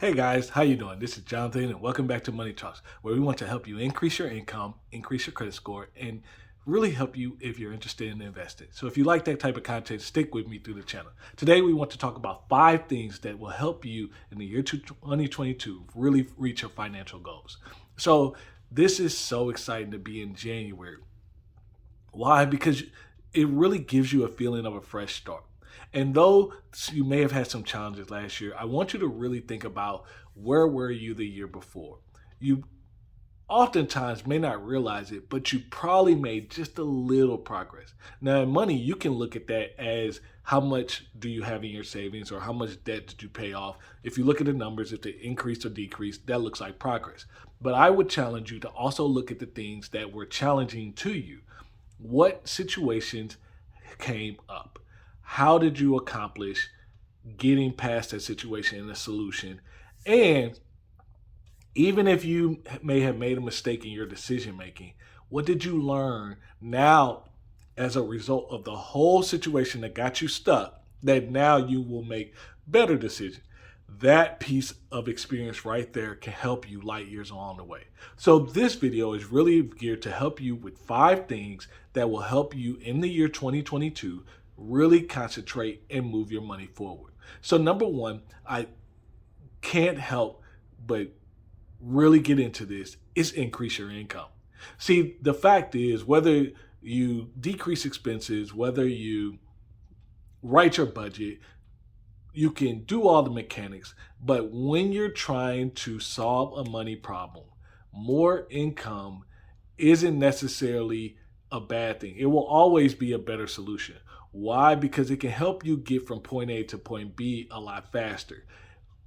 Hey guys, how you doing? This is Jonathan and welcome back to Money Talks, where we want to help you increase your income, increase your credit score, and really help you if you're interested in investing. So if you like that type of content, stick with me through the channel. Today we want to talk about 5 things that will help you in the year 2022 really reach your financial goals. So this is so exciting to be in January. Why? Because it really gives you a feeling of a fresh start. And though you may have had some challenges last year, I want you to really think about where were you the year before. You oftentimes may not realize it, but you probably made just a little progress. Now, in money, you can look at that as how much do you have in your savings or how much debt did you pay off. If you look at the numbers, if they increased or decreased, that looks like progress. But I would challenge you to also look at the things that were challenging to you. What situations came up? How did you accomplish getting past that situation and a solution? And even if you may have made a mistake in your decision making, what did you learn now as a result of the whole situation that got you stuck that now you will make better decisions? That piece of experience right there can help you light years along the way. So this video is really geared to help you with 5 things that will help you in the year 2022 really concentrate and move your money forward. So number one, I can't help but really get into this is increase your income. See, the fact is, whether you decrease expenses, whether you write your budget, you can do all the mechanics, but when you're trying to solve a money problem, more income isn't necessarily a bad thing. It will always be a better solution. Why? Because it can help you get from point A to point B a lot faster.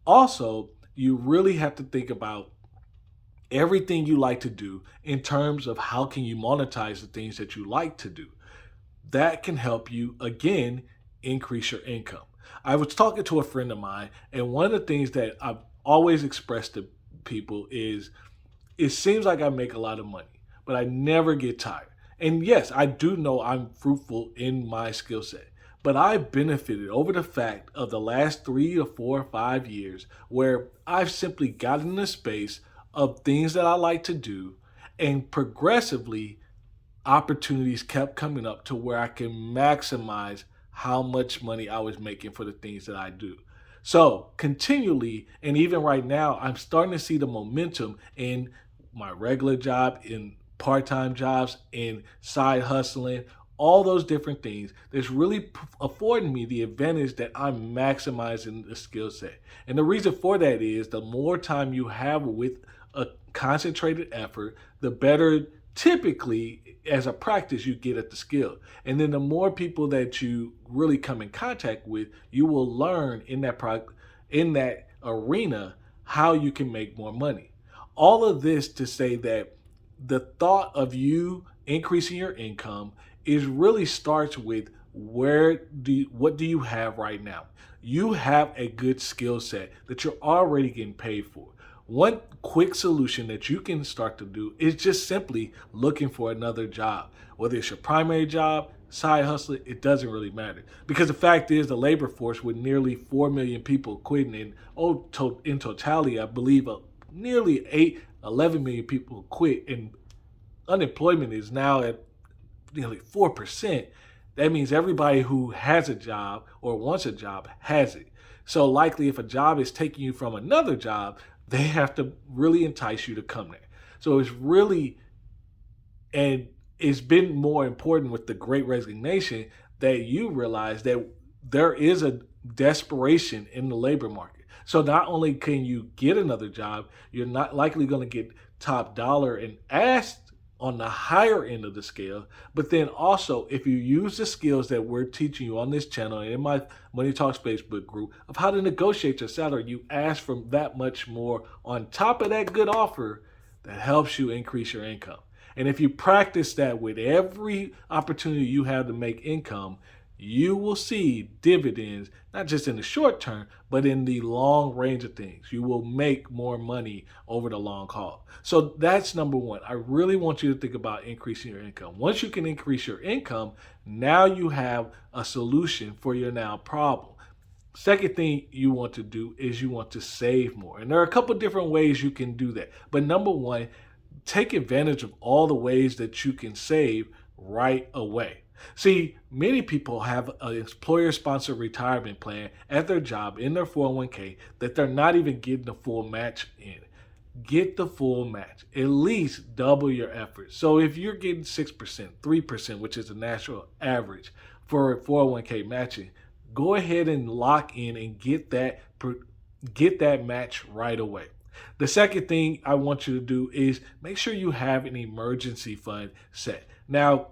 Also, you really have to think about everything you like to do in terms of how can you monetize the things that you like to do. That can help you again increase your income. I was talking to a friend of mine, and one of the things that I've always expressed to people is it seems like I make a lot of money, but I never get tired. And yes, I do know I'm fruitful in my skill set, but I benefited over the fact of the last 3 or 4 or 5 years where I've simply gotten in a space of things that I like to do, and progressively opportunities kept coming up to where I can maximize how much money I was making for the things that I do. So, continually, and even right now, I'm starting to see the momentum in my regular job, in part time jobs, in side hustling, all those different things that's really affording me the advantage that I'm maximizing the skill set. And the reason for that is the more time you have with a concentrated effort, the better typically as a practice you get at the skill. And then the more people that you really come in contact with, you will learn in in that arena how you can make more money. All of this to say that the thought of you increasing your income is really starts with what do you have right now? You have a good skill set that you're already getting paid for. One quick solution that you can start to do is just simply looking for another job. Whether it's your primary job, side hustle, it doesn't really matter. Because the fact is, the labor force with nearly 4 million people quitting, and in totality, I believe nearly 11 million people quit, and unemployment is now at nearly 4%. That means everybody who has a job or wants a job has it. So likely if a job is taking you from another job, they have to really entice you to come there. So it's really, and it's been more important with the great resignation that you realize that there is a desperation in the labor market. So not only can you get another job, you're not likely going to get top dollar and asked on the higher end of the scale. But then also, if you use the skills that we're teaching you on this channel and in my Money Talks Facebook group of how to negotiate your salary, you ask for that much more on top of that good offer that helps you increase your income. And if you practice that with every opportunity you have to make income, you will see dividends, not just in the short term, but in the long range of things. You will make more money over the long haul. So that's number one. I really want you to think about increasing your income. Once you can increase your income, now you have a solution for your now problem. Second thing you want to do is you want to save more. And there are a couple different ways you can do that. But number one, take advantage of all the ways that you can save right away. See, many people have an employer sponsored retirement plan at their job in their 401k that they're not even getting the full match in. Get the full match, at least double your effort. So if you're getting 6%, 3%, which is the national average for 401k matching, go ahead and lock in and get that match right away. The second thing I want you to do is make sure you have an emergency fund set. Now,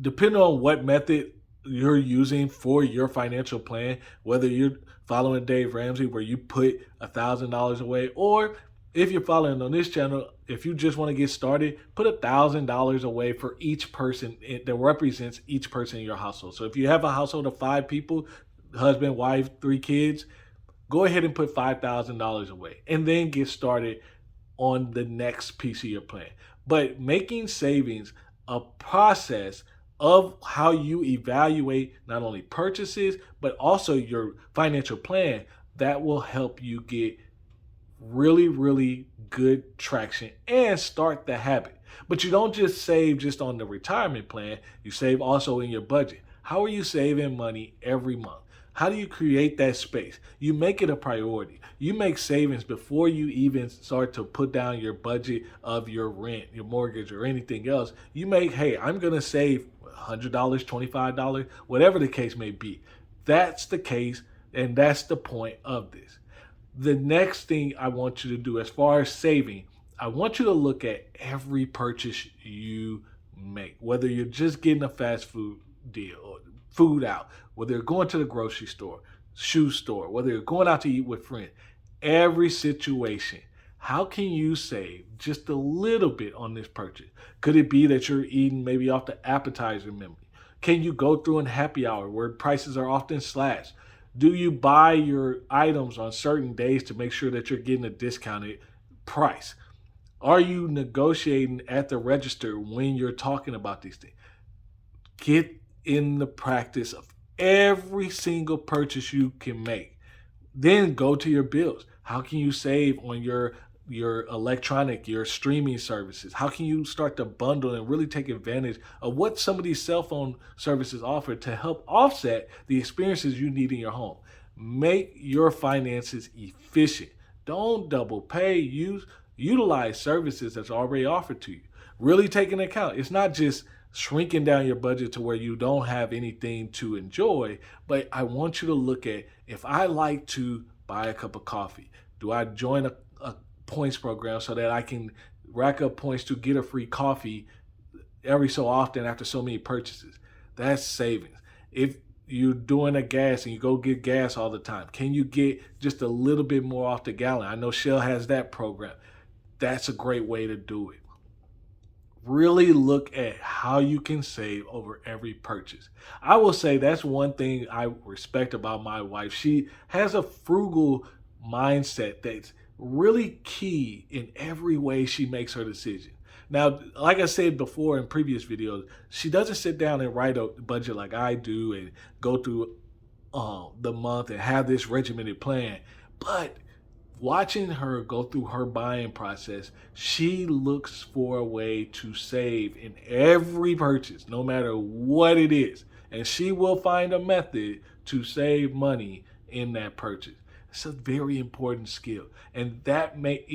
depending on what method you're using for your financial plan, whether you're following Dave Ramsey where you put $1,000 away, or if you're following on this channel, if you just want to get started, put $1,000 away for each person that represents each person in your household. So if you have a household of 5 people, husband, wife, 3 kids, go ahead and put $5,000 away and then get started on the next piece of your plan. But making savings a process of how you evaluate not only purchases, but also your financial plan, that will help you get really, really good traction and start the habit. But you don't just save just on the retirement plan, you save also in your budget. How are you saving money every month? How do you create that space? You make it a priority. You make savings before you even start to put down your budget of your rent, your mortgage, or anything else. You make, hey, I'm going to save $100, $25, whatever the case may be. That's the case, and that's the point of this. The next thing I want you to do as far as saving, I want you to look at every purchase you make, whether you're just getting a fast food deal or food out, whether you're going to the grocery store, shoe store, whether you're going out to eat with friends, every situation. How can you save just a little bit on this purchase? Could it be that you're eating maybe off the appetizer menu? Can you go through in happy hour where prices are often slashed? Do you buy your items on certain days to make sure that you're getting a discounted price? Are you negotiating at the register when you're talking about these things? Get in the practice of every single purchase you can make. Then go to your bills. How can you save on your electronic, your streaming services? How can you start to bundle and really take advantage of what some of these cell phone services offer to help offset the experiences you need in your home? Make your finances efficient. Don't double pay. Utilize services that's already offered to you. Really take into account. It's not just shrinking down your budget to where you don't have anything to enjoy, but I want you to look at, if I like to buy a cup of coffee, do I join a points program so that I can rack up points to get a free coffee every so often after so many purchases? That's savings. If you're doing a gas and you go get gas all the time, can you get just a little bit more off the gallon? I know Shell has that program. That's a great way to do it. Really look at how you can save over every purchase. I will say that's one thing I respect about my wife. She has a frugal mindset that's really key in every way she makes her decision. Now, like I said before in previous videos, she doesn't sit down and write a budget like I do and go through the month and have this regimented plan. But watching her go through her buying process, she looks for a way to save in every purchase, no matter what it is. And she will find a method to save money in that purchase. It's a very important skill. And that may,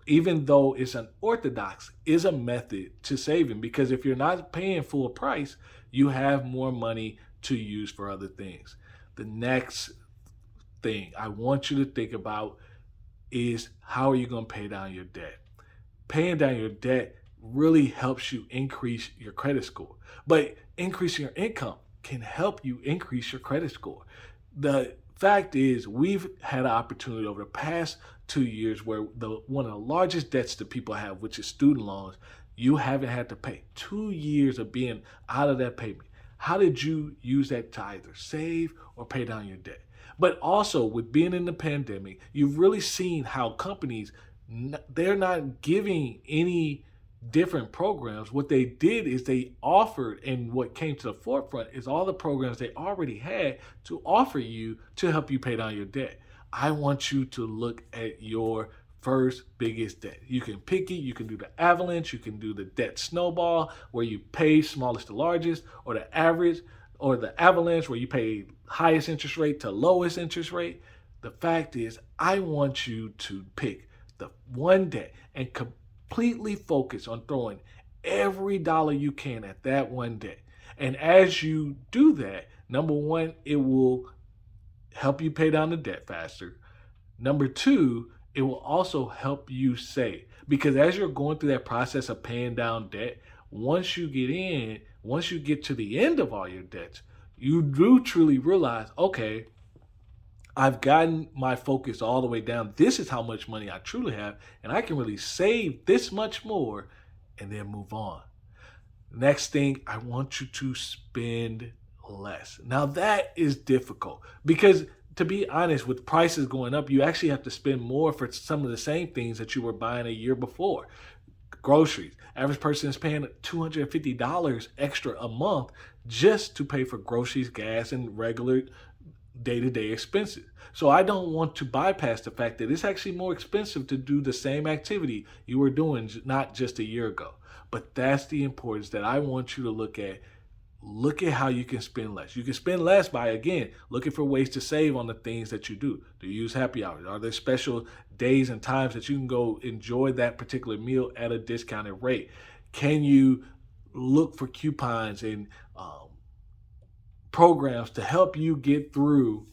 even though it's unorthodox, is a method to saving, because if you're not paying full price, you have more money to use for other things. The next thing I want you to think about is, how are you going to pay down your debt? Paying down your debt really helps you increase your credit score, but increasing your income can help you increase your credit score. The fact is, we've had an opportunity over the past 2 years where one of the largest debts that people have, which is student loans, you haven't had to pay. 2 years of being out of that payment. How did you use that to either save or pay down your debt? But also, with being in the pandemic, you've really seen how companies, they're not giving any different programs. What they did is they offered, and what came to the forefront is all the programs they already had to offer you to help you pay down your debt. I want you to look at your first biggest debt. You can pick it, you can do the avalanche, you can do the debt snowball where you pay smallest to largest, or the average, or the avalanche where you pay highest interest rate to lowest interest rate. The fact is, I want you to pick the one debt and completely focus on throwing every dollar you can at that one debt. And as you do that, number one, it will help you pay down the debt faster. Number two, it will also help you save, because as you're going through that process of paying down debt, once you get to the end of all your debts, you do truly realize, okay, I've gotten my focus all the way down. This is how much money I truly have, and I can really save this much more and then move on. Next thing, I want you to spend less. Now, that is difficult because, to be honest, with prices going up, you actually have to spend more for some of the same things that you were buying a year before. Groceries. Average person is paying $250 extra a month just to pay for groceries, gas, and regular day-to-day expenses. So I don't want to bypass the fact that it's actually more expensive to do the same activity you were doing not just a year ago. But that's the importance that I want you to look at. Look at how you can spend less. You can spend less by, again, looking for ways to save on the things that you do. Do you use happy hours? Are there special days and times that you can go enjoy that particular meal at a discounted rate? Can you look for coupons and programs to help you get through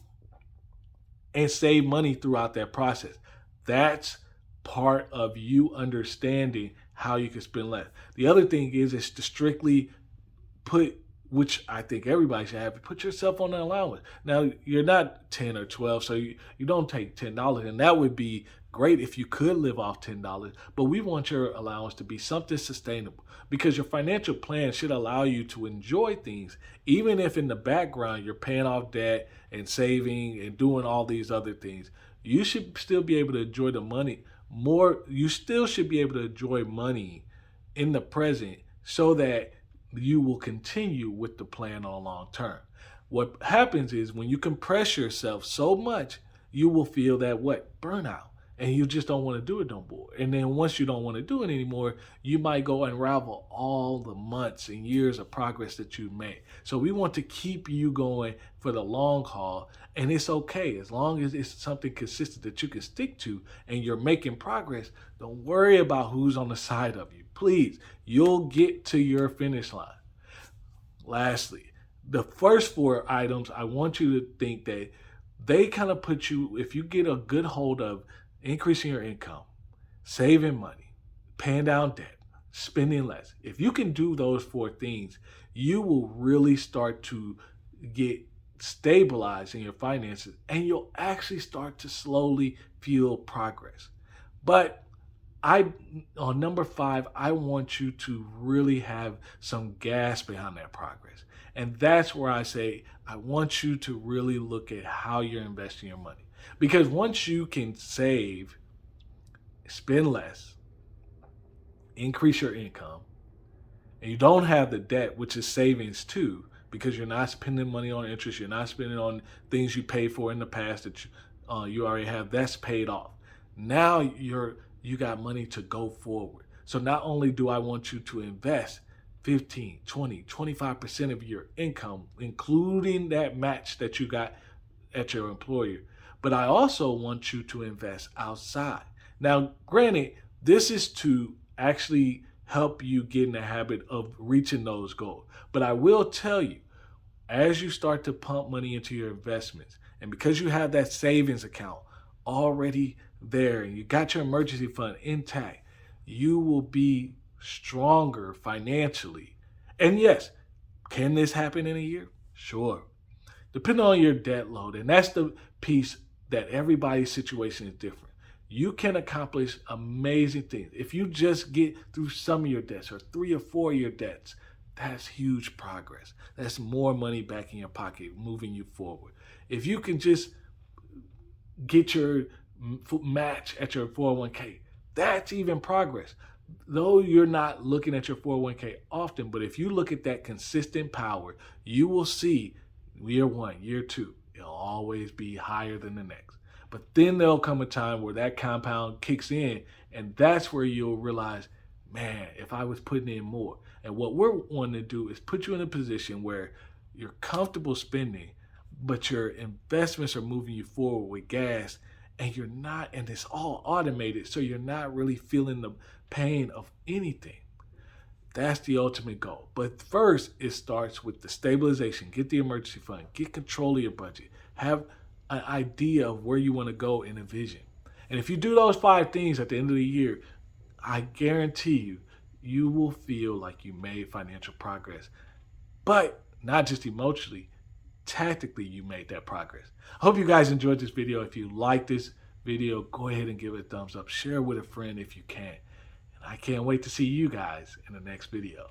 and save money throughout that process? That's part of you understanding how you can spend less. The other thing is to strictly put, which I think everybody should have, put yourself on an allowance. Now, you're not 10 or 12, so you don't take $10, and that would be great if you could live off $10, but we want your allowance to be something sustainable, because your financial plan should allow you to enjoy things, even if in the background you're paying off debt and saving and doing all these other things. You should still be able to enjoy the money more. You still should be able to enjoy money in the present so that you will continue with the plan on long term. What happens is when you compress yourself so much, you will feel that burnout, and you just don't want to do it no more. And then once you don't want to do it anymore, you might go unravel all the months and years of progress that you made. So we want to keep you going for the long haul, and it's okay as long as it's something consistent that you can stick to and you're making progress. Don't worry about who's on the side of you. Please, you'll get to your finish line. Lastly, the first four items, I want you to think that they kind of put you, if you get a good hold of increasing your income, saving money, paying down debt, spending less. If you can do those four things, you will really start to get stabilized in your finances, and you'll actually start to slowly feel progress. But on number 5, I want you to really have some gas behind that progress. And that's where I say, I want you to really look at how you're investing your money. Because once you can save, spend less, increase your income, and you don't have the debt, which is savings too, because you're not spending money on interest, you're not spending on things you paid for in the past that you already have, that's paid off. Now you got money to go forward. So not only do I want you to invest 15, 20, 25% of your income, including that match that you got at your employer, but I also want you to invest outside. Now, granted, this is to actually help you get in the habit of reaching those goals. But I will tell you, as you start to pump money into your investments, and because you have that savings account already there and you got your emergency fund intact, you will be stronger financially. And yes, can this happen in a year? Sure. Depending on your debt load, and that's the piece that everybody's situation is different. You can accomplish amazing things. If you just get through some of your debts or 3 or 4 of your debts, that's huge progress. That's more money back in your pocket, moving you forward. If you can just get your match at your 401k, that's even progress. Though you're not looking at your 401k often, but if you look at that consistent power, you will see year one, year two, it'll always be higher than the next. But then there'll come a time where that compound kicks in, and that's where you'll realize, man, if I was putting in more. And what we're wanting to do is put you in a position where you're comfortable spending, but your investments are moving you forward with gas, and you're not, and it's all automated, so you're not really feeling the pain of anything. That's the ultimate goal. But first, it starts with the stabilization. Get the emergency fund. Get control of your budget. Have an idea of where you want to go in a vision. And if you do those 5 things at the end of the year, I guarantee you, you will feel like you made financial progress. But not just emotionally, tactically, you made that progress. I hope you guys enjoyed this video. If you like this video, go ahead and give it a thumbs up. Share it with a friend if you can. And I can't wait to see you guys in the next video.